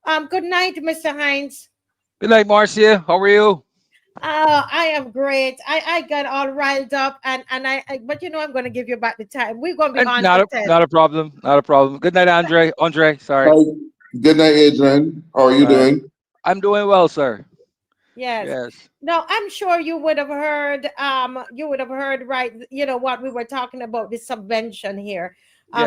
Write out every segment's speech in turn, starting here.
Good night, Mr. Hinds. Good night, Marcia. How are you? I am great. I got all riled up, and but I'm going to give you back the time. We're going to be And on not till a 10. not a problem. Not a problem. Good night, Andre. Andre, sorry. Hi. Good night, Adrian. How are you Uh, doing? I'm doing well, sir. Yes. Yes. Now, I'm sure you would have heard, right, what we were talking about, the subvention here,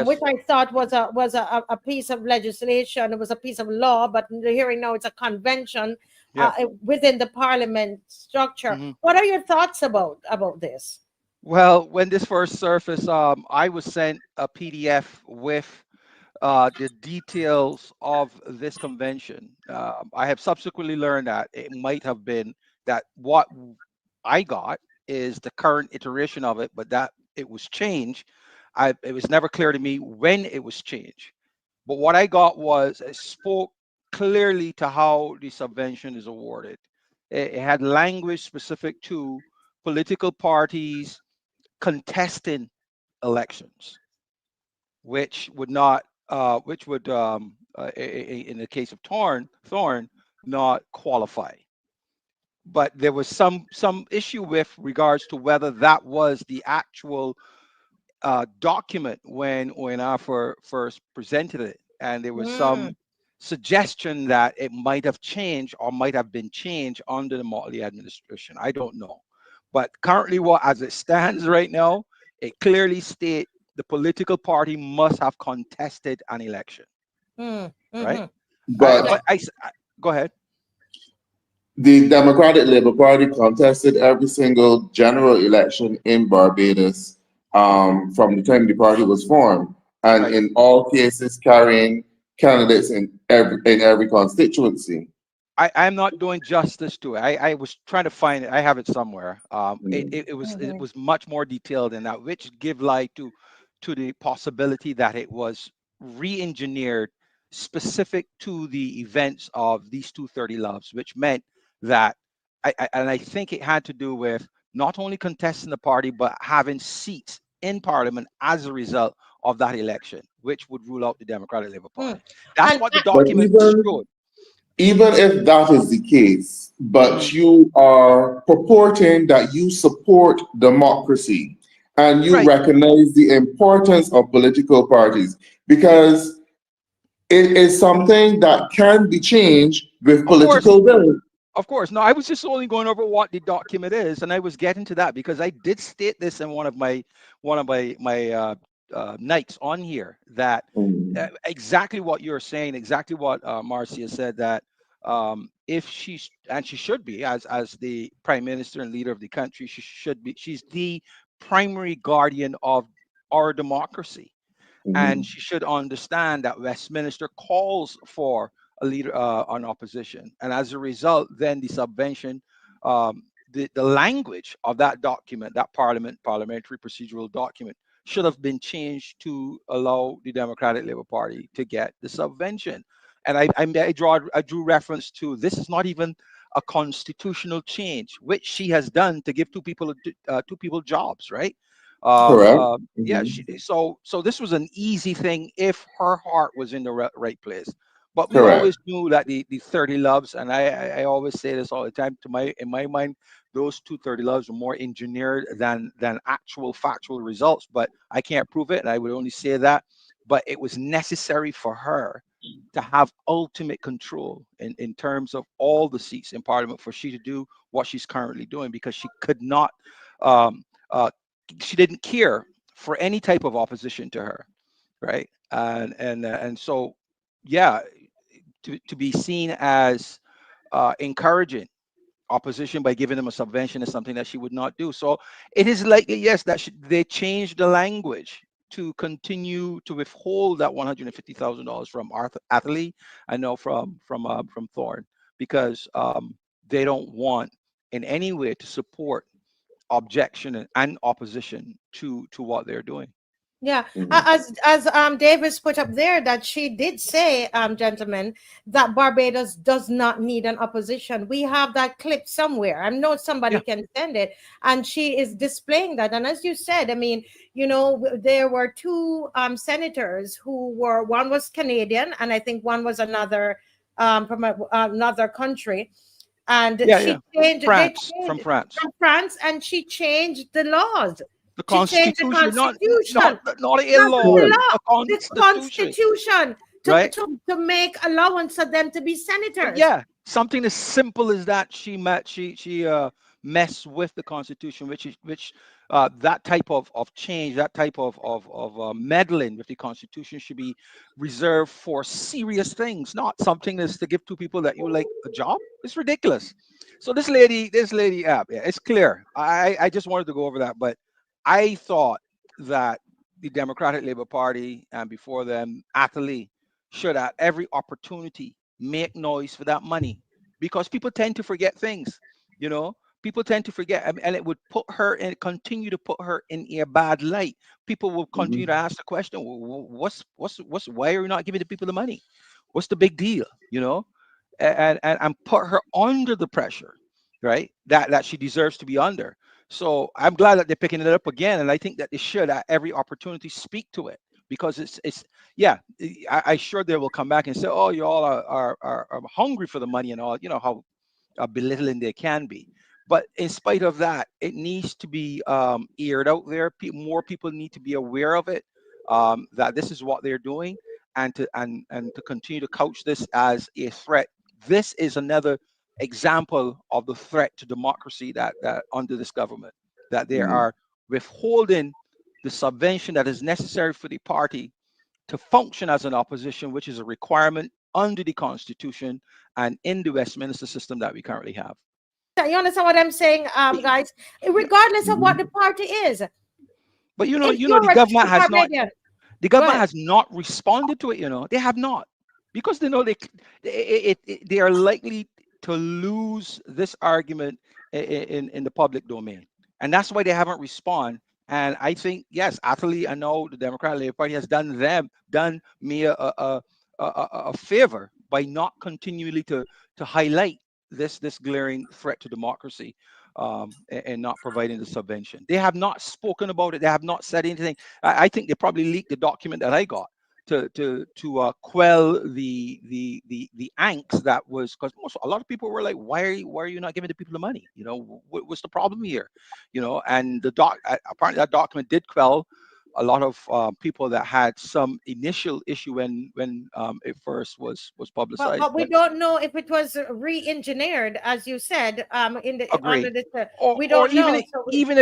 which Yes. I thought was a piece of legislation. It was a piece of law, but the hearing now it's a convention Yeah. within the parliament structure. hmm What are your thoughts about this? Well, when this first surfaced, I was sent a PDF with the details of this convention. I have subsequently learned that it might have been that what I got is the current iteration of it, but that it was changed. It was never clear to me when it was changed. But what I got was it spoke clearly to how the subvention is awarded. It had language specific to political parties contesting elections, which would not, which would, in the case of Thorn, not qualify. But there was some issue with regards to whether that was the actual document when I first presented it, and there was Mm, some suggestion that it might have changed or might have been changed under the Motley administration. I don't know, but currently, what as it stands right now, it clearly states the political party must have contested an election, right? mm-hmm. But But go ahead. the Democratic Labour Party contested every single general election in Barbados from the time the party was formed, and Right. in all cases carrying candidates in every constituency. I'm not doing justice to it. I was trying to find it. I have it somewhere. Mm. It Mm-hmm. was much more detailed than that, which give light to the possibility that it was re-engineered specific to the events of these 230 loves, which meant that and I think it had to do with not only contesting the party but having seats in parliament as a result of that election, which would rule out the Democratic Labour Mm. Party. That's And what the But document even showed. even if that is the case, hmm but you are purporting that you support democracy and you Right. recognize the importance of political parties, because it is something that can be changed with Of course. political will. Of course. No, I was just only going over what the document is, and I was getting to that because I did state this in one of my nights on here that Mm. exactly what you're saying, exactly what Marcia said that if she's and she should be as the prime minister and leader of the country, she should be. She's the primary guardian of our democracy, and Mhm. she should understand that Westminster calls for a leader on opposition, and as a result, then the subvention, the language of that document, that parliamentary procedural document, should have been changed to allow the Democratic Labour Party to get the subvention. And I drew reference to this is not even a constitutional change, which she has done to give two people jobs, right? Correct. Yeah, Mhm. so this was an easy thing if her heart was in the right place. But we Correct. always knew that the 30 loves, and I always say this all the time, to my in my mind, those 230 loves were more engineered than actual factual results. But I can't prove it, and I would only say that. But it was necessary for her to have ultimate control in terms of all the seats in parliament for she to do what she's currently doing because she could not um, uh, she didn't care for any type of opposition to her, right? And so, yeah, to be seen as encouraging opposition by giving them a subvention is something that she would not do. So it is likely, yes, that they changed the language to continue to withhold that $150,000 from Arthur Atherley, I know from Thorne, because they don't want in any way to support objection and opposition to what they're doing. Yeah, Mhm. as Davis put up there that she did say, gentlemen, that Barbados does not need an opposition. We have that clip somewhere. I know somebody Yeah. can send it, and she is displaying that. And as you said, I mean, there were two senators who were one was Canadian, and I think one was another. from another country, and Yeah, she yeah. changed. They France, from changed France. from France, and she changed the laws. The She changed the Constitution, constitution, not a not law, the Correct. law, a the constitution, constitution right? to make allowance for them to be But senators. yeah, something as simple as that. She messed with the Constitution, which that type of change, that type of meddling with the Constitution should be reserved for serious things, not something that's to give to people that you like a job. It's ridiculous. So this lady app, yeah, it's clear. I just wanted to go over that, but I thought that the Democratic Labour Party and before them, Atlee, should at every opportunity make noise for that money, because people tend to forget things, you know. People tend to forget, and it would put her and continue to put her in a bad light. People will continue to Mhm. ask the question, what's why are you not giving the people the money? What's the big deal, you know? And put her under the pressure, right? That she deserves to be under. So I'm glad that they're picking it up again, and I think that they should at every opportunity speak to it, because it's yeah. I sure they will come back and say, oh, you all are hungry for the money and all. You know how belittling they can be. But in spite of that, it needs to be aired out there. More people need to be aware of it, that this is what they're doing, and to continue to couch this as a threat. This is another example of the threat to democracy that under this government, that they Mhm. are withholding the subvention that is necessary for the party to function as an opposition, which is a requirement under the Constitution and in the Westminster system that we currently have. You understand what I'm saying, But guys? you, Regardless of what the Mhm. party is, but if the you're a government true has not Barbadian, the go government ahead. has not responded to it. They have not, because they know they are likely to lose this argument in the public domain, and that's why they haven't responded. And I think, yes, actually, I know the Democratic Labour Party has done me a favor by not continually to highlight this glaring threat to democracy, and not providing the subvention. They have not spoken about it. They have not said anything. I think they probably leaked the document that I got to quell the angst that was, because a lot of people were like, why are you not giving the people the money? What's the problem here? And apparently that document did quell a lot of people that had some initial issue when it first was publicized. But we But don't know if it was re-engineered, as you said, in the under agree. this. or We or don't even know. So even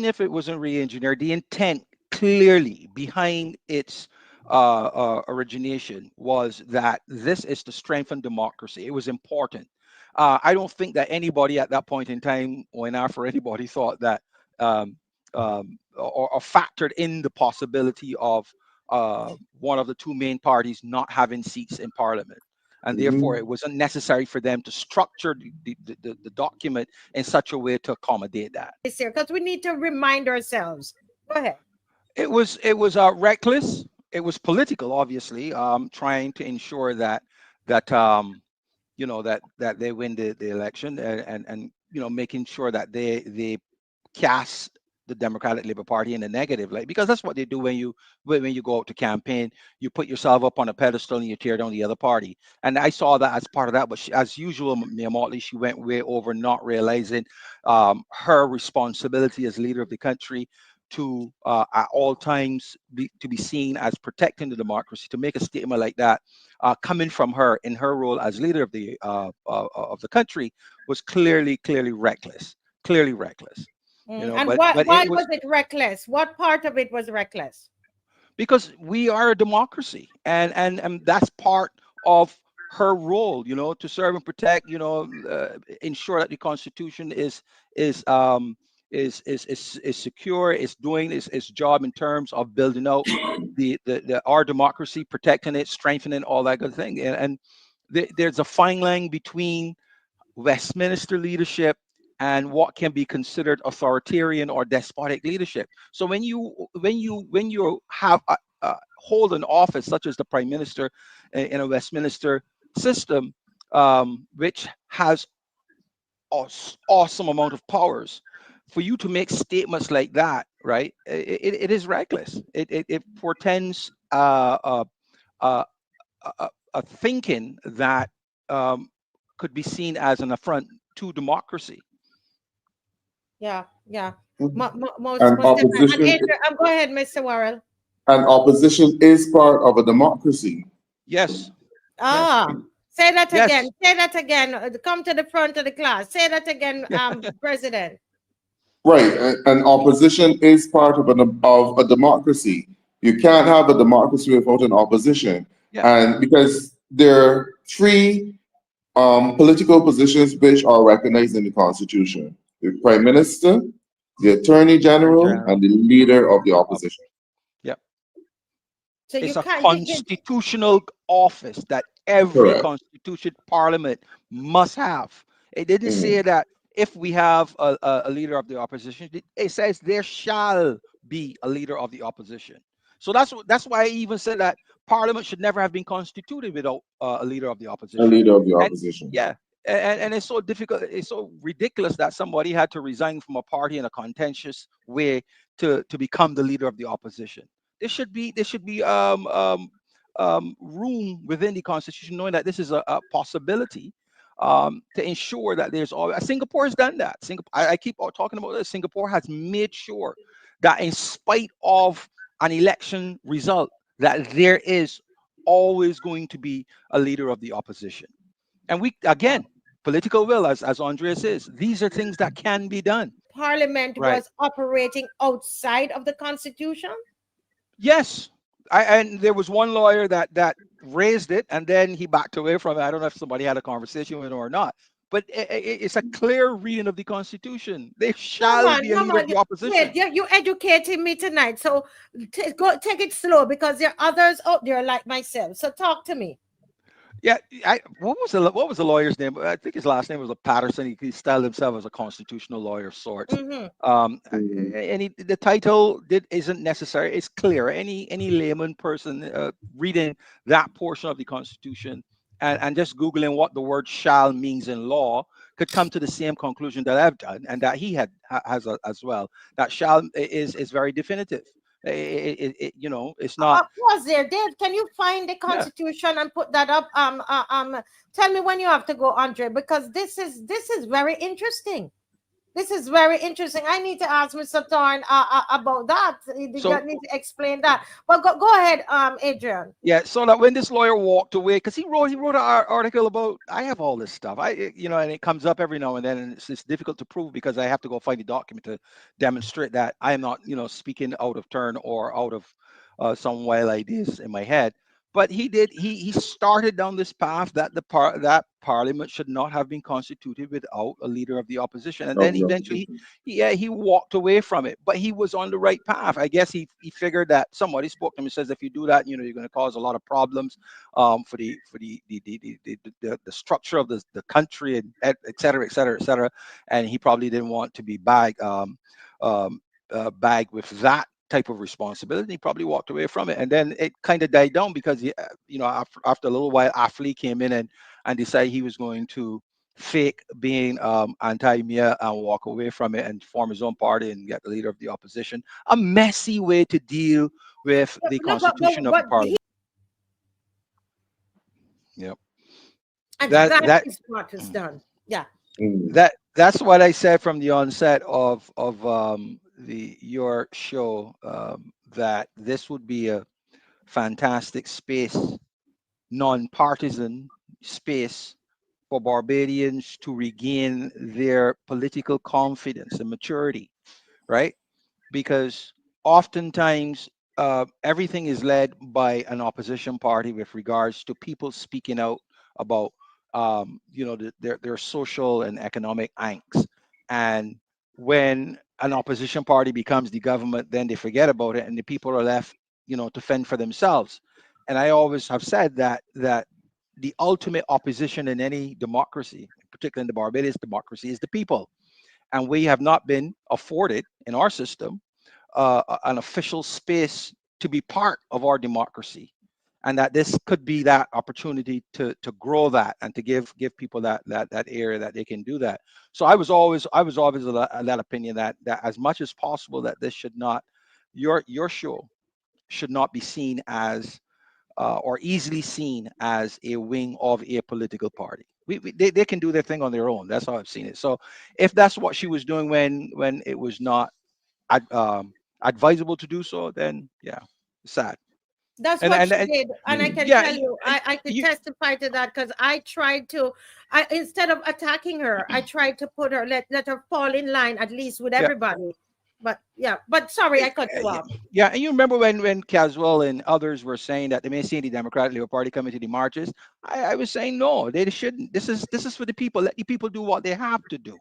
if it wasn't re-engineered, the intent clearly behind its origination was that this is to strengthen democracy. It was important. I don't think that anybody at that point in time, or in for anybody, thought that um, or factored in the possibility of one of the two main parties not having seats in parliament, and therefore Mhm. it wasn't necessary for them to structure the document in such a way to accommodate that. this here, because we need to remind ourselves. Go ahead. It was reckless. It was political, obviously, trying to ensure that they win the election, and making sure that they cast the Democratic Labour Party in a negative light, because that's what they do when you go out to campaign. You put yourself up on a pedestal and you tear down the other party. And I saw that as part of that. But as usual, Mia Motley, she went way over, not realizing her responsibility as leader of the country to at all times to be seen as protecting the democracy. To make a statement like that coming from her in her role as leader of the country was clearly reckless, clearly reckless. And But why it was was it reckless? What part of it was reckless? because we are a democracy, and that's part of her role, to serve and protect, ensure that the Constitution is um is secure, is doing its job in terms of building out the our democracy, protecting it, strengthening all that good thing. And there's a fine line between Westminster leadership and what can be considered authoritarian or despotic leadership. So when you have hold an office such as the prime minister in a Westminster system, which has awesome amount of powers, for you to make statements like that, right? It is reckless. It portends uh, uh, a thinking that could be seen as an affront to democracy. Yeah, yeah. And Most definitely. And opposition, Adrian, go ahead, Mr. Worrell. and opposition is part of a democracy. Yes, yes, Ah, say that again. yes, Say that again. Come to the front of the class. Say that again, yeah, President. Right, and opposition is part of a democracy. You can't have a democracy without an opposition, yeah. and because there are three political positions which are recognized in the Constitution: the Prime Minister, the Attorney Attorney General, and General. the Leader of the Opposition. Yeah, So you it's a can't. constitutional office that every Correct. constituted parliament must have. It didn't say Mhm. that if we have a leader of the opposition, it says there shall be a leader of the opposition. So that's why I even said that parliament should never have been constituted without a leader of the A opposition. leader of the And opposition. yeah, and it's so difficult, it's so ridiculous that somebody had to resign from a party in a contentious way to become the leader of the opposition. There should be room within the constitution, knowing that this is a possibility, to ensure that there's always. Singapore has done that. Singapore, I keep talking about this. Singapore has made sure that, in spite of an election result, that there is always going to be a leader of the opposition. And we, again, political will, as Andrea says, these are things that can be done. Parliament Right. was operating outside of the Constitution? Yes. And there was one lawyer that raised it, and then he backed away from it. I don't know if somebody had a conversation with him or not, but it's a clear reading of the Constitution. There No shall man, be a no leader of man. the Wait, opposition. you educating me tonight. So take it slow because there are others out there like myself. So talk to me. Yeah, what was the lawyer's name? I think his last name was a Patterson. He styled himself as a constitutional lawyer of sorts. Mm-hmm. Mhm. And the title isn't necessary. It's clear. Any layman person reading that portion of the Constitution and just googling what the word "shall" means in law could come to the same conclusion that I've done and that has as well. That "shall" is very definitive. It's not. Pause there, Dave. Can you find the Yeah. Constitution and put that up? Tell me when you have to go, Andre, because this is very interesting. This is very interesting. I need to ask Mr. Thorne about that. You need So to explain that. But go ahead, Adrian. yeah, so that when this lawyer walked away, because he wrote an article about, I have all this stuff, and it comes up every now and then, and it's difficult to prove because I have to go find the document to demonstrate that I am not, speaking out of turn or out of some wild ideas in my head. But he started down this path that that parliament should not have been constituted without a leader of the opposition, and Of then the eventually opposition. he walked away from it, but he was on the right path. I guess he figured that somebody spoke to him and says, if you do that, you're going to cause a lot of problems for the structure of the country, and et cetera, et cetera, et cetera. And he probably didn't want to be um, bagged with that type of responsibility. He probably walked away from it, and then it kind of died down because after a little while, Affley came in and decided he was going to fake being anti-Mia and walk away from it and form his own party and get the leader of the opposition. A messy way to deal with the No, constitution of the but parliament. Yep. and That that that is what is done. Yeah. Mhm. that's what I said from the onset of the your show, that this would be a fantastic space, non-partisan space for Barbadians to regain their political confidence and maturity, right? Because oftentimes everything is led by an opposition party with regards to people speaking out about their social and economic angst. And when an opposition party becomes the government, then they forget about it and the people are left to fend for themselves. And I always have said that the ultimate opposition in any democracy, particularly in the Barbados democracy, is the people. And we have not been afforded in our system an official space to be part of our democracy, and that this could be that opportunity to grow that and to give people that area that they can do that. So I was always of that opinion that as much as possible that this should not, your show should not be seen as or easily seen as a wing of a political party. They can do their thing on their own. That's how I've seen it. So if that's what she was doing when it was not ad, advisable to do so, then yeah, sad. That's And what and, she and did, and I can yeah, tell you, I could you testify to that because I tried to, I instead of attacking her, I tried to put her, let her fall in line at least with yeah. everybody. But yeah, but sorry, I cut you Yeah, off. yeah, and you remember when Caswell and others were saying that they may see the Democratic Labor Party coming to the marches. I was saying no, they shouldn't. This is for the people. Let the people do what they have to do,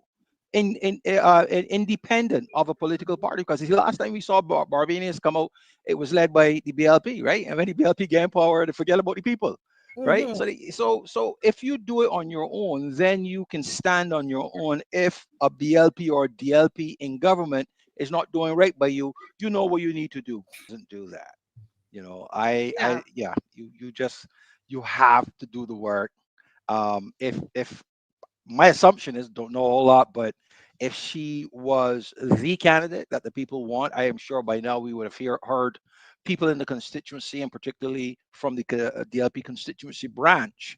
independent of a political party. Because the last time we saw Barbadians come out, it was led by the BLP, right? And when the BLP gained power, they forget about the people, right? Hmm. So if you do it on your own, then you can stand on your own. If a BLP or DLP in government is not doing right by you, you know what you need to do. Doesn't do that. Yeah. Yeah, you have to do the work. If my assumption is, don't know a whole lot, but if she was the candidate that the people want, I am sure by now we would have heard people in the constituency, and particularly from the DLP constituency branch,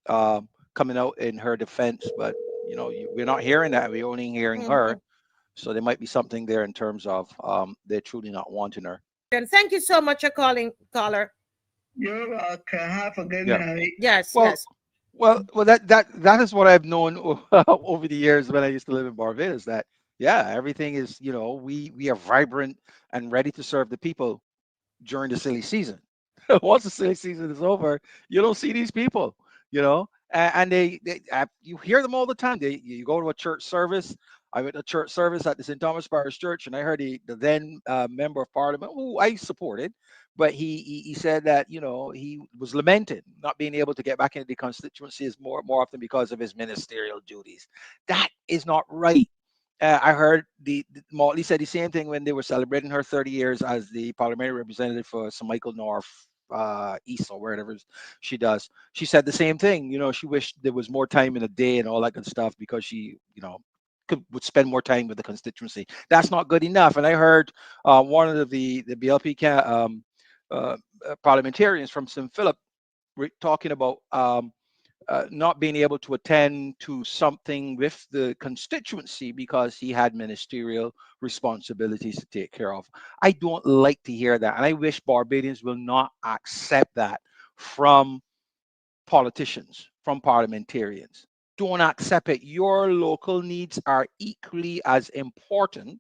coming out in her defense. But we're not hearing that. We're only hearing her. Hmm. So there might be something there in terms of they're truly not wanting her. And thank you so much for calling, caller. You're welcome. Have a good Yeah. night. Yes, Well, yes. that is what I've known over the years when I used to live in Barbados. That yeah, everything is we are vibrant and ready to serve the people during the silly season. Once the silly season is over, you don't see these people, and you hear them all the time. You go to a church service. I went to a church service at the St. Thomas Parish Church, and I heard the then member of parliament, who I supported, but he said that he was lamenting not being able to get back into the constituency is more often because of his ministerial duties. That is not right. I heard Motley said the same thing when they were celebrating her 30 years as the parliamentary representative for St. Michael North East or wherever she does. She said the same thing. She wished there was more time in a day and all that good stuff because she, would spend more time with the constituency. That's not good enough. And I heard one of the BLP parliamentarians from St. Philip talking about not being able to attend to something with the constituency because he had ministerial responsibilities to take care of. I don't like to hear that. And I wish Barbadians will not accept that from politicians, from parliamentarians. Don't accept it. Your local needs are equally as important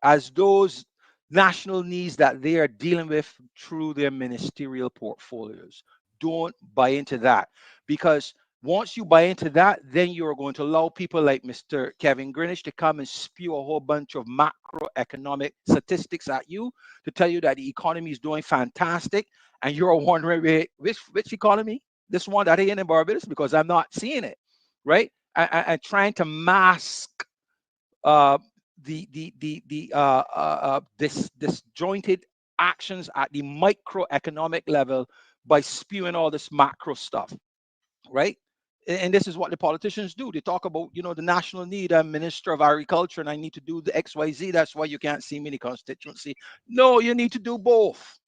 as those national needs that they are dealing with through their ministerial portfolios. Don't buy into that, because once you buy into that, then you're going to allow people like Mr. Kevin Greenwich to come and spew a whole bunch of macroeconomic statistics at you to tell you that the economy is doing fantastic, and you're wondering, which economy? This one that ain't in Barbados, because I'm not seeing it, right? And trying to mask uh, this disjointed actions at the microeconomic level by spewing all this macro stuff, right? And this is what the politicians do. They talk about, the national need. I'm Minister of Agriculture and I need to do the XYZ. That's why you can't see me in the constituency. No, you need to do both.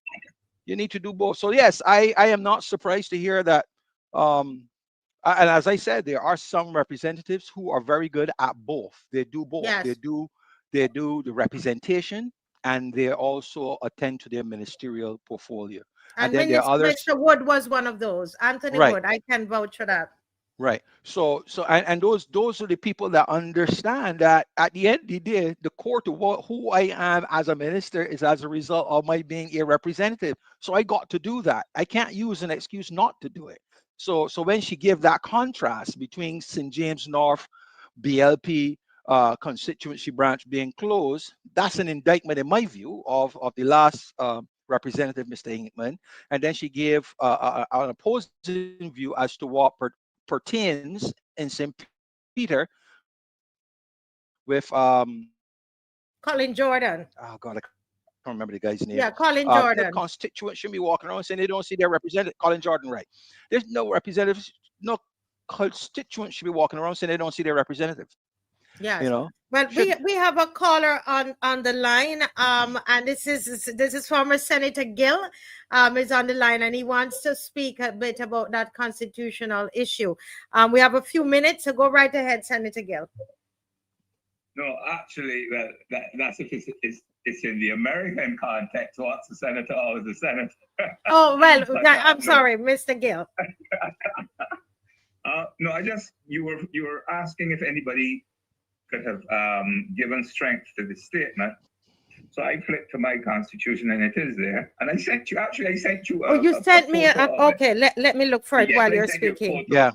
You need to do both. So yes, I am not surprised to hear that. And as I said, there are some representatives who are very good at both. They do both. They Yes. do the representation, and they also attend to their ministerial portfolio. And And then there are others, Minister Wood was one of those. Anthony right? Wood, I can vouch for that. Right. And those are the people that understand that at the end of the day, the core to who I am as a minister is as a result of my being a representative. So I got to do that. I can't use an excuse not to do it. So when she gave that contrast between St. James North BLP constituency branch being closed, that's an indictment in my view of the last representative, Mr. Hinkman. And then she gave an opposing view as to what pertains in St. Peter with Colin Jordan. oh god, I can't remember the guy's name. Yeah, The Colin Jordan. constituents shouldn't be walking around saying they don't see their representative. Colin Jordan, right? There's no representatives, no constituents should be walking around saying they don't see their representative. Yes. You know, Well, should we have a caller on the line, and this is former Senator Gill, is on the line, and he wants to speak a bit about that constitutional issue. We have a few minutes, so go right ahead, Senator Gill. No, actually, well, that's if it's in the American context. What's a senator? Always a senator. Oh well, But, I'm no. sorry, Mr. Gill. No, you were asking if anybody could have given strength to the statement. So I flipped to my constitution and it is there. And I sent you. Actually, I sent you. Oh, you sent me photo of it. okay. Let me look for it Yes, while I you're sent you a speaking. photo Yeah.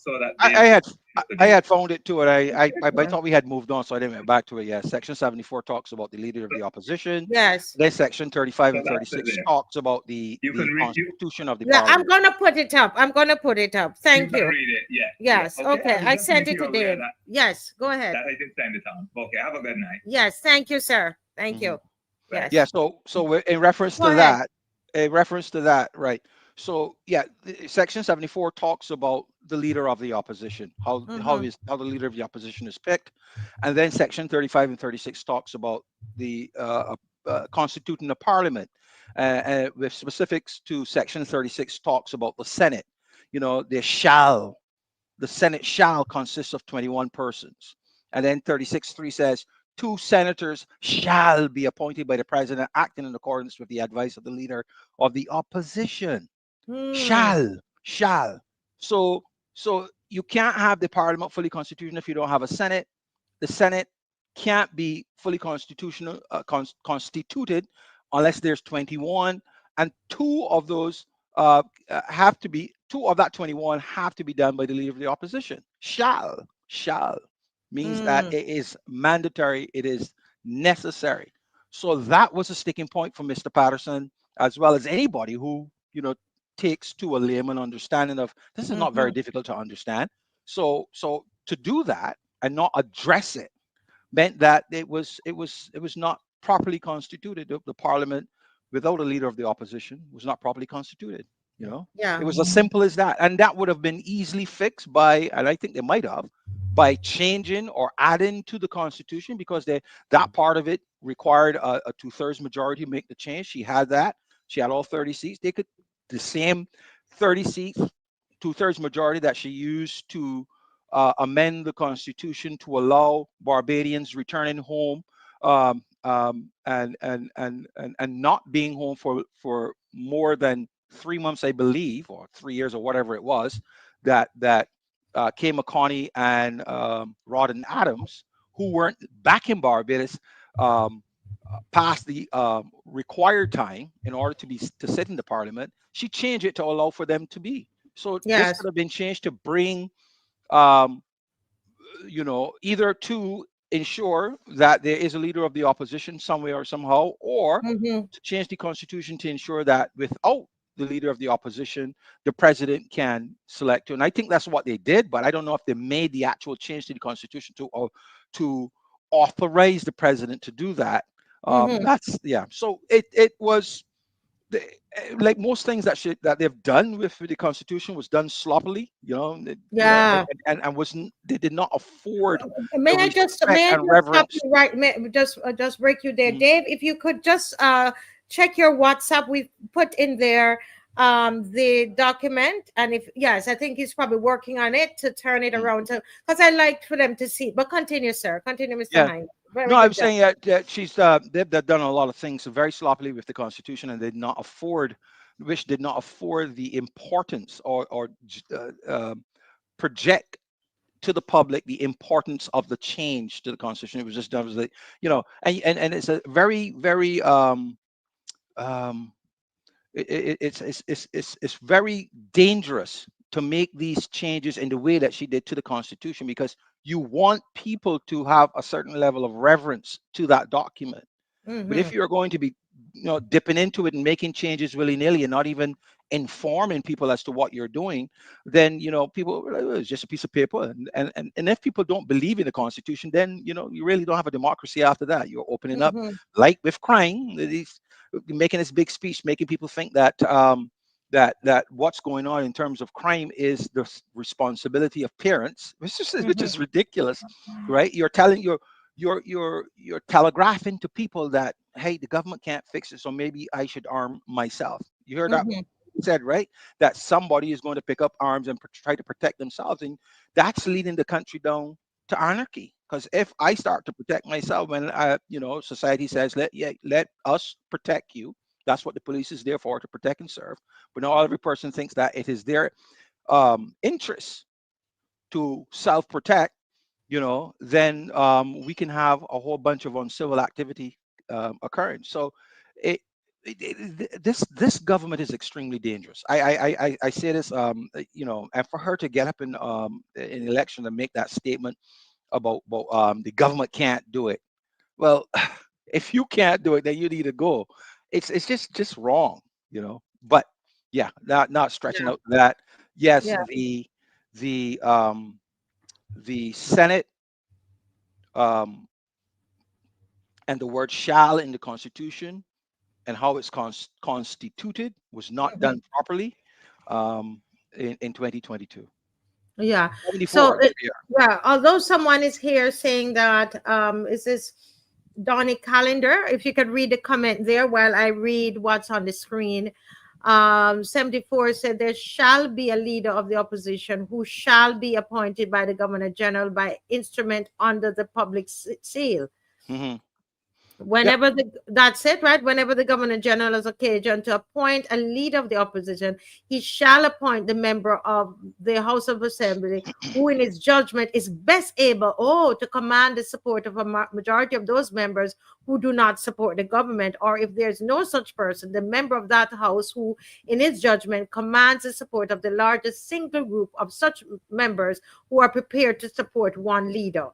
So that I had found it too, and I thought we had moved on, so I didn't get back to it. Yeah, Section 74 talks about the leader of the opposition. Yes. Then Section 35 and So that's it 36 there. talks about the You can read- you- constitution of the Yeah, I'm parliament. gonna put it up. I'm gonna put it up. Thank You can you. read it. Yeah. Yes. Yeah. Okay. was I just sent it making to you aware Dave. Yes. Go ahead. that I did send it on. Okay. Have a good night. Yes. Thank you, sir. Thank you. Right. Yes. Yeah, so in reference Go to ahead. that, right? So yeah, Section 74 talks about the leader of the opposition, how the leader of the opposition is picked, and then Section 35 and 36 talks about the constituting a parliament, with specifics to Section 36 talks about the Senate. You know, the Senate shall consist of 21 persons, and then 36.3 says 2 senators shall be appointed by the president, acting in accordance with the advice of the leader of the opposition. Shall. So you can't have the parliament fully constitutional if you don't have a Senate. The Senate can't be fully constitutional constituted unless there's 21, and 2 of those two of that 21 have to be done by the leader of the opposition. Shall means that it is mandatory, it is necessary. So that was a sticking point for Mr. Patterson, as well as anybody who, takes to a layman understanding of this is not very difficult to understand. So to do that and not address it meant that it was not properly constituted. The parliament without a leader of the opposition was not properly constituted. Yeah. It was as simple as that, and that would have been easily fixed by, and I think they might have, by changing or adding to the constitution, because that part of it required a 2/3 majority to make the change. She had that. She had all 30 seats. They could the same 30 seats, 2/3 majority that she used to amend the constitution to allow Barbadians returning home, and not being home for more than 3 months, I believe, or 3 years, or whatever it was, that Kay McConney and Rodden Adams, who weren't back in Barbados past the required time in order to sit in the parliament. She changed it to allow for them to be. So this could have been changed to bring, either to ensure that there is a leader of the opposition somewhere or somehow, or to change the constitution to ensure that without the leader of the opposition, the president can select. And I think that's what they did, but I don't know if they made the actual change to the constitution to authorize the president to do that. So it was like most things that they've done with the constitution was done sloppily, and wasn't, they did not afford. May I just stop you just break you there, Dave? If you could just check your WhatsApp, we've put in there the document, and I think he's probably working on it to turn it around because I like for them to see. But continue, sir. Continue, Mr. Hinds. I'm saying that she's they've done a lot of things very sloppily with the constitution, and did not afford the importance or project to the public the importance of the change to the constitution. It was just done as and it's a very it's very dangerous to make these changes in the way that she did to the constitution, because you want people to have a certain level of reverence to that document. But if you're going to be dipping into it and making changes willy-nilly and not even informing people as to what you're doing, then people, it's just a piece of paper, and if people don't believe in the constitution, then you really don't have a democracy after that. You're opening up, like with crime, making this big speech, making people think that that what's going on in terms of crime is the responsibility of parents, which is ridiculous, right? You're telling you're telegraphing to people that, hey, the government can't fix it, so maybe I should arm myself. You heard that said, right? That somebody is going to pick up arms and try to protect themselves, and that's leading the country down to anarchy. Because if I start to protect myself, when society says let us protect you, that's what the police is there for, to protect and serve. But now every person thinks that it is their interest to self-protect, then we can have a whole bunch of uncivil activity occurring. So it, this government is extremely dangerous. I say this, and for her to get up in an election and make that statement about the government can't do it. Well, if you can't do it, then you need to go. It's just wrong, But yeah, not stretching out that. Yes, Yeah. the Senate um, and the word "shall" in the Constitution and how it's constituted was not done properly in 2022. Yeah. So 74. Yeah. yeah, although someone is here saying that is this Donnie Calendar, if you could read the comment there while I read what's on the screen. 74 said there shall be a leader of the opposition who shall be appointed by the Governor General by instrument under the public seal. Mm-hmm. Whenever that's it, right? Whenever the Governor General has occasion to appoint a leader of the opposition, he shall appoint the member of the House of Assembly who, in his judgment, is best able, to command the support of a majority of those members who do not support the government, or if there's no such person, the member of that House who, in his judgment, commands the support of the largest single group of such members who are prepared to support one leader.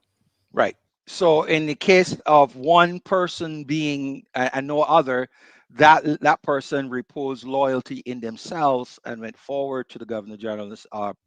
Right. So in the case of one person being and no other, that person reposed loyalty in themselves and went forward to the Governor General,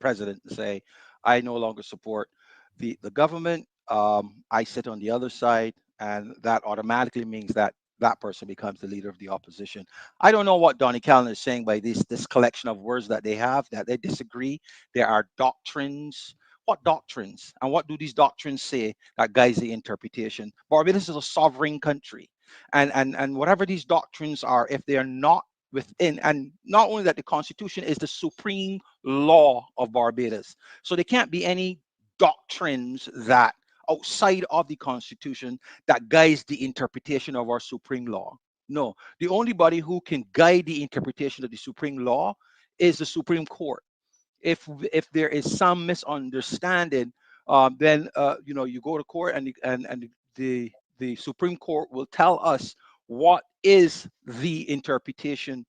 President, to say, I no longer support the government. I sit on the other side, and that automatically means that that person becomes the leader of the opposition. I don't know what Donnie Callan is saying by this collection of words that they have, that they disagree. There are doctrines. What doctrines? And what do these doctrines say that guides the interpretation? Barbados is a sovereign country. And whatever these doctrines are, if they are not within, and not only that, the Constitution is the supreme law of Barbados. So there can't be any doctrines that outside of the Constitution that guides the interpretation of our supreme law. No, the only body who can guide the interpretation of the supreme law is the Supreme Court. If there is some misunderstanding, then you go to court, and the Supreme Court will tell us what is the interpretation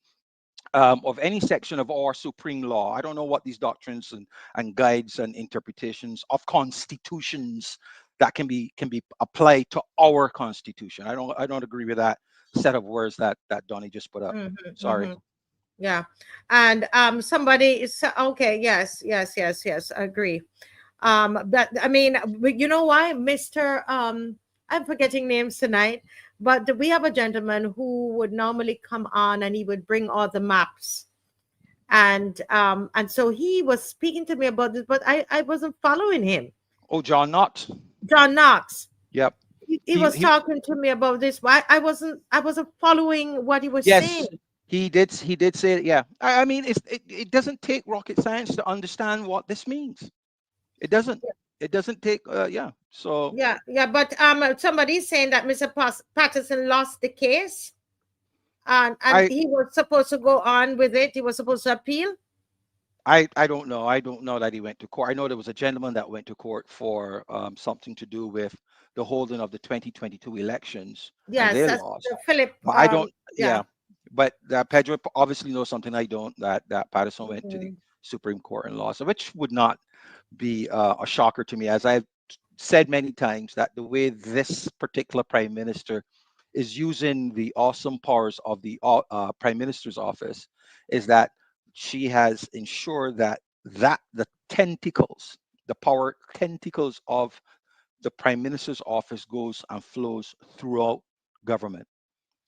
of any section of our supreme law. I don't know what these doctrines and guides and interpretations of constitutions that can be applied to our constitution. I don't agree with that set of words that Donnie just put up. Sorry. Yeah. And somebody is okay. Yes, I agree. But I mean, you know why, Mr. I'm forgetting names tonight, but we have a gentleman who would normally come on and he would bring all the maps. And so he was speaking to me about this, but I wasn't following him. Oh, John Knox. John Knox. Yep. He was talking to me about this. Why I wasn't following what he was saying. He did say it. Yeah. I mean, it doesn't take rocket science to understand what this means. It doesn't. It doesn't take. So. Yeah. But somebody's saying that Mr. Patterson lost the case, and he was supposed to go on with it. He was supposed to appeal. I don't know. I don't know that he went to court. I know there was a gentleman that went to court for something to do with the holding of the 2022 elections. Yes, and they that's lost. Philip. But I don't. Yeah. But Pedro obviously knows something I don't. That Patterson went to the Supreme Court and lost, which would not be a shocker to me, as I've said many times, that the way this particular prime minister is using the awesome powers of the prime minister's office is that she has ensured that the tentacles, the power tentacles of the prime minister's office goes and flows throughout government,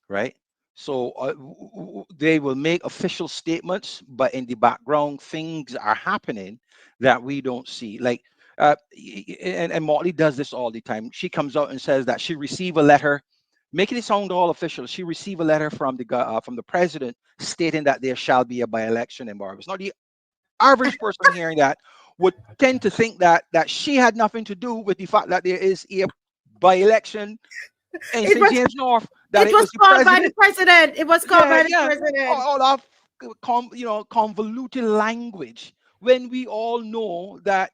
right? So they will make official statements, but in the background, things are happening that we don't see. Like, and Motley does this all the time. She comes out and says that she received a letter, making it sound all official. She received a letter from the president stating that there shall be a by-election in Barbados. Now, the average person hearing that would tend to think that she had nothing to do with the fact that there is a by-election in It St. was James North, that it it was was the called by the president. president. It was called Yeah, by the yeah. president. All of convoluted language when we all know that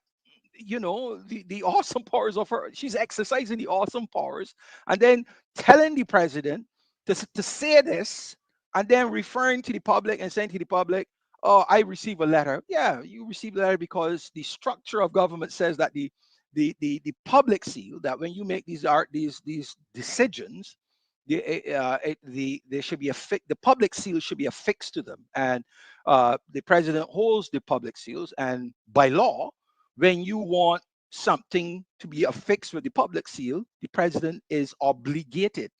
the awesome powers of her. She's exercising the awesome powers, and then telling the president to say this, and then referring to the public and saying to the public, "Oh, I received a letter." Yeah, you received a letter because the structure of government says that the public seal, that when you make these decisions, there should be the public seal should be affixed to them, and the president holds the public seals, and by law, when you want something to be affixed with the public seal, the president is obligated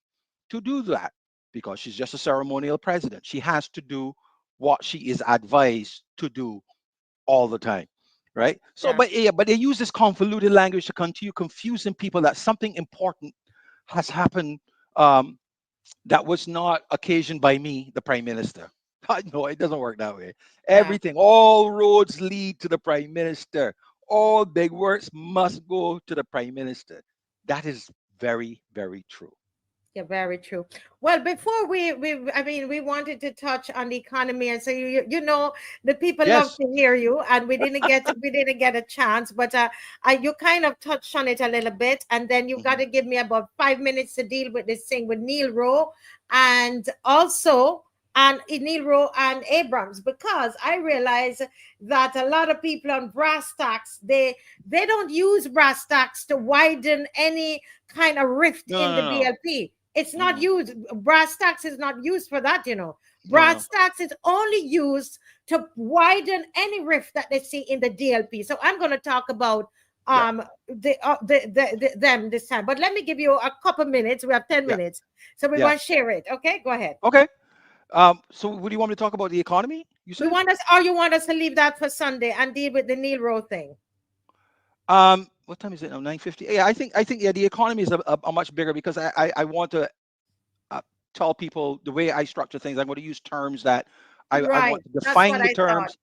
to do that because she's just a ceremonial president. She has to do what she is advised to do all the time, right? So, Yeah. but they use this convoluted language to continue confusing people that something important has happened, that was not occasioned by me, the prime minister. No, it doesn't work that way. Yeah. Everything, all roads lead to the prime minister. All big works must go to the prime minister. That is very, very true. Yeah, very true. Well, before I mean, we wanted to touch on the economy, and so the people love Yes. to hear you, and we didn't get a chance, but you kind of touched on it a little bit, and then you got Mhm. to give me about 5 minutes to deal with this thing with Neil Rowe, and also and Neil Rowe and Abrams, because I realize that a lot of people on brass tacks, they don't use brass tacks to widen any kind of rift No, in the no, no, DLP. It's not no, used. Brass tacks is not used for that. no, no. Brass tacks is only used to widen any rift that they see in the DLP. So I'm going to talk about Yeah, them this time. But let me give you a couple minutes. We have 10 yeah, minutes. So we're yeah. going to share it. Okay, go ahead. Okay. So, what do you want me to talk about? The economy? You You said. want us, or you want us to leave that for Sunday and deal with the Neil Rowe thing? What time is it now? 9:50. Yeah, I think yeah, the economy is a much bigger, because I want to uh, tell people the way I structure things. I'm going to use terms that I Right. want to That's what define the I thought. terms.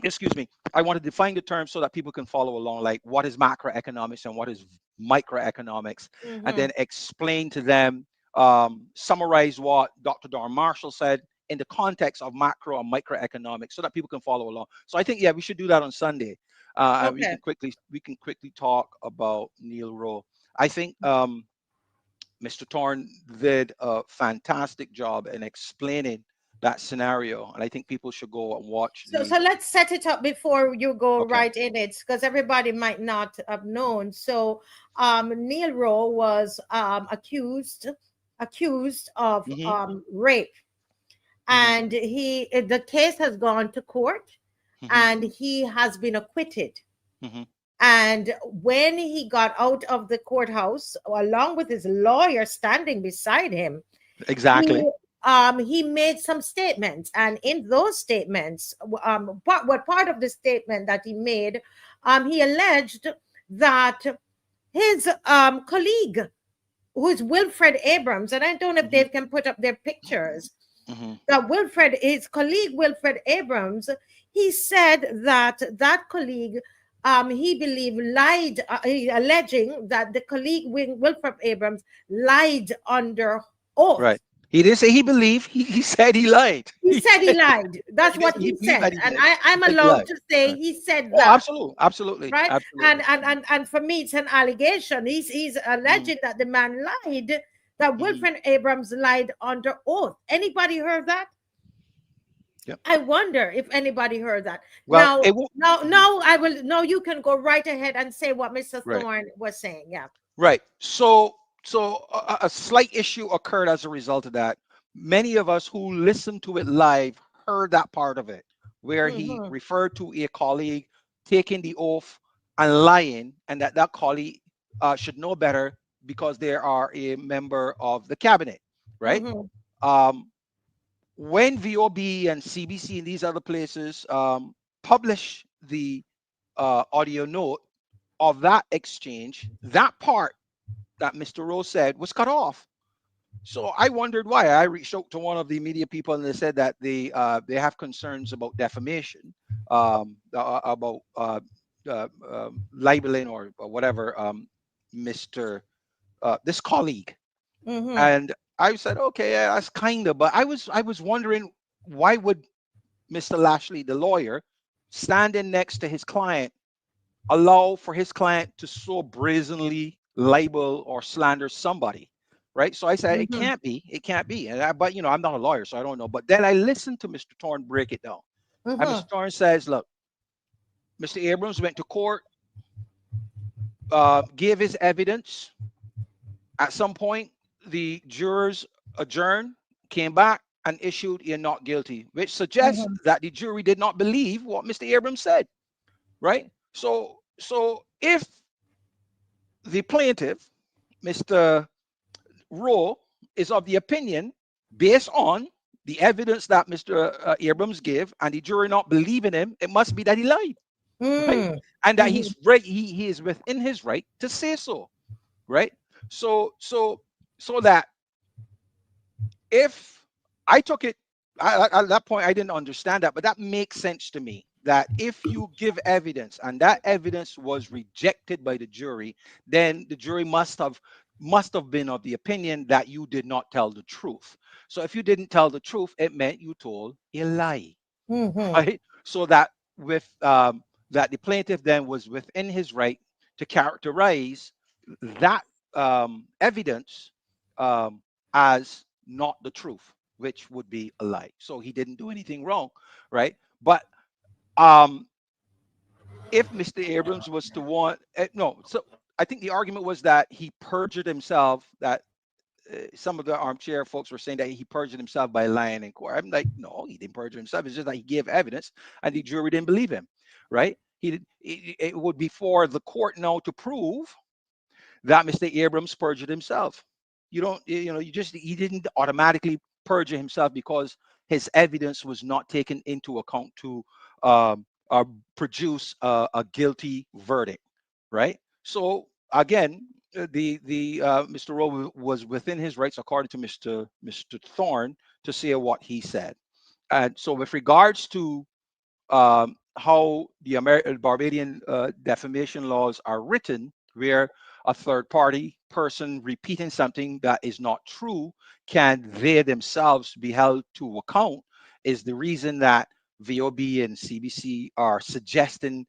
Excuse me. I want to define the terms so that people can follow along, like what is macroeconomics and what is microeconomics, and Mm-hmm. then explain to them, summarize what Dr. Don Marshall said in the context of macro and microeconomics, so that people can follow along. So I think, yeah, we should do that on Sunday. And we Okay. can quickly talk about Neil Rowe. I think Mr. Torn did a fantastic job in explaining that scenario, and I think people should go and watch So the. let's set it up before you go Okay. right in it, because everybody might not have known. So Neil Rowe was accused of Hmm. rape, Hmm. and the case has gone to court, Hmm. and he has been acquitted. Hmm. And when he got out of the courthouse, along with his lawyer standing beside him, Exactly. he made some statements, and in those statements, what part of the statement that he made, he alleged that his colleague, who is Wilfred Abrams, and I don't know if Hmm. Dave can put up their pictures, Hmm. that his colleague Wilfred Abrams, he said that that colleague, he believed lied, alleging that the colleague Wilfred Abrams lied under oath. Right. He didn't say he believed. He said he lied. He He said he said lied. That's he didn't what say he he believed said. that he And did. He I'm said he allowed lied. to say Right. he said Oh, that, absolutely, absolutely, right? And absolutely. and for me, it's an allegation. He's Hmm. alleging that the man lied, that Hmm. Wilfred Abrams lied under oath. Anybody heard that? Yep. I wonder if anybody heard that. Well, it won't. Mhm. Now I will. No, you can go right ahead and say what Mr. Right. Thorne was saying. Yeah. Right. So a slight issue occurred as a result of that. Many of us who listened to it live heard that part of it, where he Hmm. referred to a colleague taking the oath and lying, and that colleague should know better because they are a member of the cabinet, right? Hmm. when VOB and CBC and these other places publish the audio note of that exchange, that part that Mr. Rose said was cut off. So I wondered why. I reached out to one of the media people, and they said that they have concerns about defamation, about libeling or whatever Mr. This colleague. Mm-hmm. And I said, okay, yeah, that's kind of. But I was wondering, why would Mr. Lashley, the lawyer, standing next to his client, allow for his client to so brazenly libel or slander somebody, right? So I said, it Mm-hmm. can't be. And but I'm not a lawyer, so I don't know. But then I listened to Mr. Thorne break it down, and Mm-hmm. Mr. Thorne says, look, Mr. Abrams went to court, gave his evidence. At some point, the jurors adjourned, came back, and issued a not guilty, which suggests Mm-hmm. that the jury did not believe what Mr. Abrams said, right? So if the plaintiff, Mr. Rowe, is of the opinion, based on the evidence that Mr. Abrams gave, and the jury not believing him, it must be that he lied, right? Mm. And that Mhm. he's right, he is within his right to say so, right? So that if I took it, at that point I didn't understand that, but that makes sense to me, that if you give evidence and that evidence was rejected by the jury, then the jury must have been of the opinion that you did not tell the truth. So if you didn't tell the truth, it meant you told a lie, Mhm. right? So that with that the plaintiff then was within his right to characterize that evidence um, as not the truth, which would be a lie. So he didn't do anything wrong, right? But um, if Mr. Abrams was to want, no, so I think the argument was that he perjured himself, that some of the armchair folks were saying that he perjured himself by lying in court. I'm like, no, he didn't perjure himself. It's just that he gave evidence and the jury didn't believe him, right? It would be for the court now to prove that Mr. Abrams perjured himself. You don't, he didn't automatically perjure himself because his evidence was not taken into account to produce a guilty verdict, right? So again, Mr. Rowe was within his rights, according to Mr. Thorne, to say what he said. And so, with regards to how the Barbadian defamation laws are written, where a third party person repeating something that is not true can they themselves be held to account, is the reason that VOB and CBC are suggesting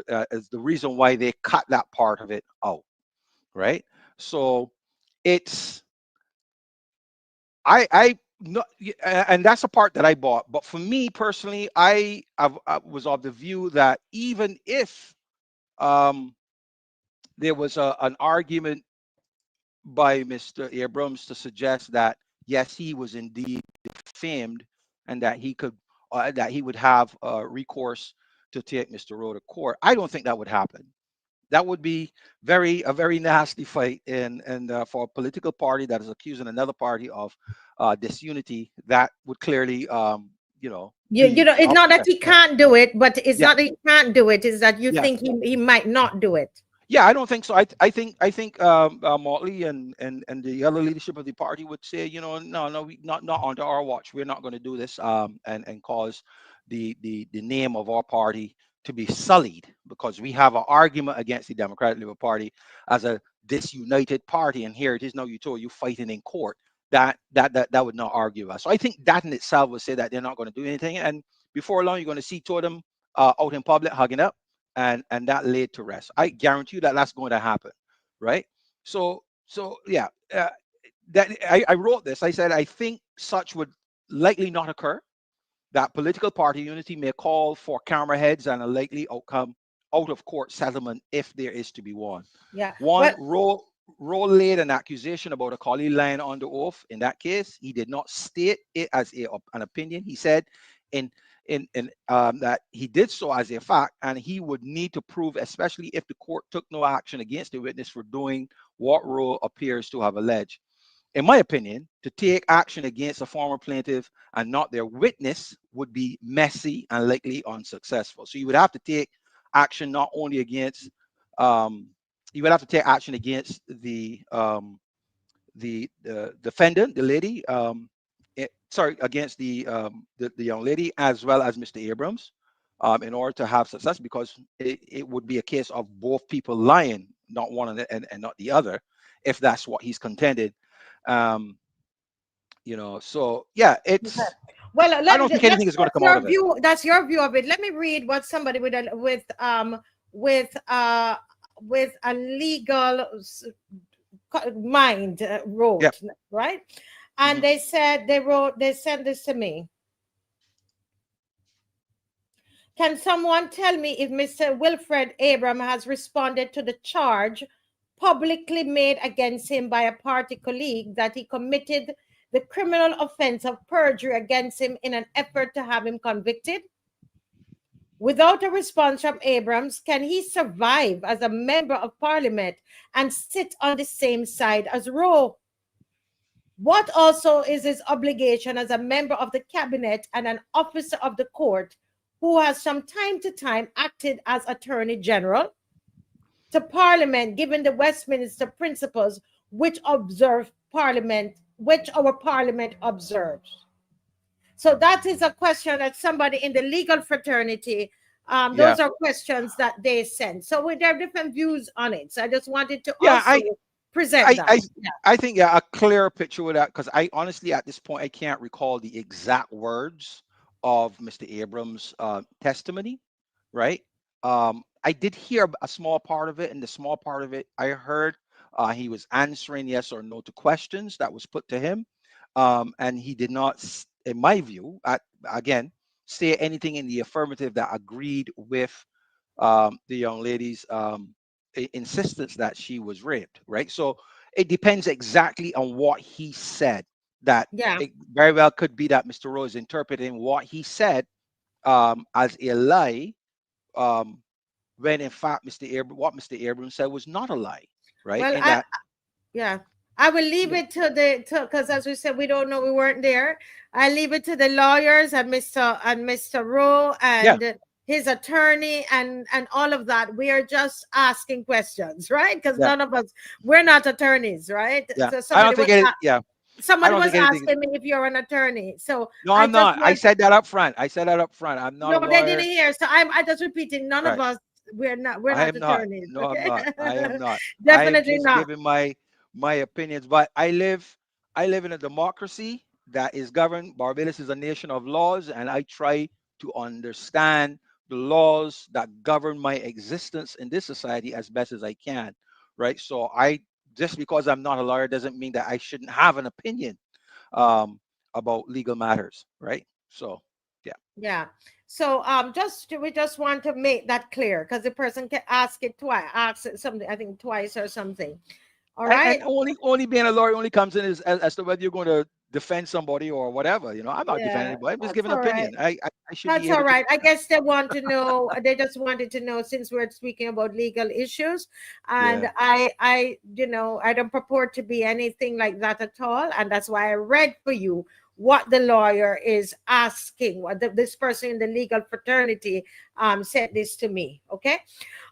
as the reason why they cut that part of it out, right? So it's I no, and that's a part that I bought. But for me personally, I was of the view that even if um, there was an argument by Mr. Abrams to suggest that yes, he was indeed defamed, and that he would have recourse to take Mr. Rowe to court, I don't think that would happen. That would be a very nasty fight, and for a political party that is accusing another party of disunity, that would clearly You be know, it's not that yeah, he can't do it, but it's yeah, not that he can't do it. It's that you yeah. think he might not do it. Yeah, I don't think so. I think Motley and the other leadership of the party would say, no, not under our watch. We're not going to do this, and cause the name of our party to be sullied, because we have an argument against the Democratic Labour Party as a disunited party, and here it is now you fighting in court. That would not argue us. So I think that in itself would say that they're not going to do anything, and before long you're going to see two of them out in public hugging up, and that laid to rest. I guarantee you that that's going to happen, right? So yeah, that I wrote this. I said I think such would likely not occur. That political party unity may call for camera heads and a likely outcome out of court settlement if there is to be one. Yeah. One Well, Roe laid an accusation about a colleague lying under oath. In that case, he did not state it as an opinion. He said in that he did so as a fact, and he would need to prove, especially if the court took no action against the witness for doing what Roe appears to have alleged. in my opinion, to take action against a former plaintiff and not their witness would be messy and likely unsuccessful. So you would have to take action not only against, you would have to take action against the defendant, the lady, sorry, against the young lady, as well as Mr. Abrams, in order to have success, because it would be a case of both people lying, not one and not the other, if that's what he's contended. So yeah, it's. Well, I don't think anything is going to come out of it. That's your view of it. Let me read what somebody with a legal mind wrote, Yep. right? And they said they sent this to me. Can someone tell me if Mr. Wilfred Abram has responded to the charge publicly made against him by a party colleague that he committed the criminal offense of perjury against him in an effort to have him convicted? Without a response from Abrams, can he survive as a member of parliament and sit on the same side as Roe? What also is his obligation as a member of the cabinet and an officer of the court who has from time to time acted as Attorney General to Parliament, given the Westminster principles which observe Parliament, which our Parliament observes? So that is a question that somebody in the legal fraternity, those are questions that they send. So there are different views on it. So I just wanted to present that. I think a clearer picture with that, because I honestly at this point I can't recall the exact words of Mr. Abrams' testimony, right? I did hear a small part of it, and the small part of it I heard he was answering yes or no to questions that was put to him, and he did not, in my view, again, say anything in the affirmative that agreed with the young lady's insistence that she was raped, right? So it depends exactly on what he said. That it very well could be that Mr. Rowe is interpreting what he said as a lie, when in fact what Mr. Abrams said was not a lie, right? Well, I will leave it to because as we said, we don't know, we weren't there. I leave it to the lawyers and Mr. Rowe and his attorney and all of that. We are just asking questions, right? Because none of us, we're not attorneys, right? So somebody was asking me if you're an attorney. So no, I'm not. I said that up front. I'm not. No, they didn't hear. So I just repeating. None of us. We're not attorneys. No, okay? I'm not. I am not. Definitely I'm just giving my opinions. But I live in a democracy that is governed. Barbados is a nation of laws, and I try to understand the laws that govern my existence in this society as best as I can, right? So just because I'm not a lawyer doesn't mean that I shouldn't have an opinion about legal matters, right? So yeah. So we just want to make that clear, because the person can ask it something, I think twice or something. All right. And only being a lawyer only comes in as to whether you're going to defend somebody or whatever. I'm not defending anybody. I'm just giving an opinion. I should That's all right. I guess they want to know. They just wanted to know, since we're speaking about legal issues, and I don't purport to be anything like that at all, and that's why I read for you what the lawyer is asking, what this person in the legal fraternity said this to me. Okay.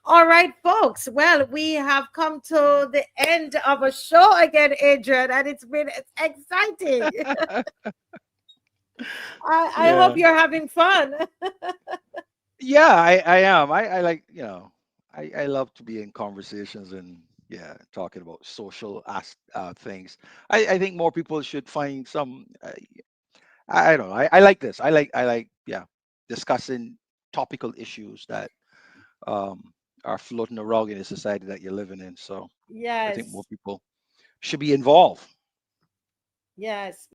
All right, folks. Well, we have come to the end of a show again, Adrian, and it's exciting. I hope you're having fun. I am. I like, I love to be in conversations and talking about social things. I think more people should find some. I don't know. I like this. I like discussing topical issues that are floating around in the society that you're living in. So I think more people should be involved. Yes.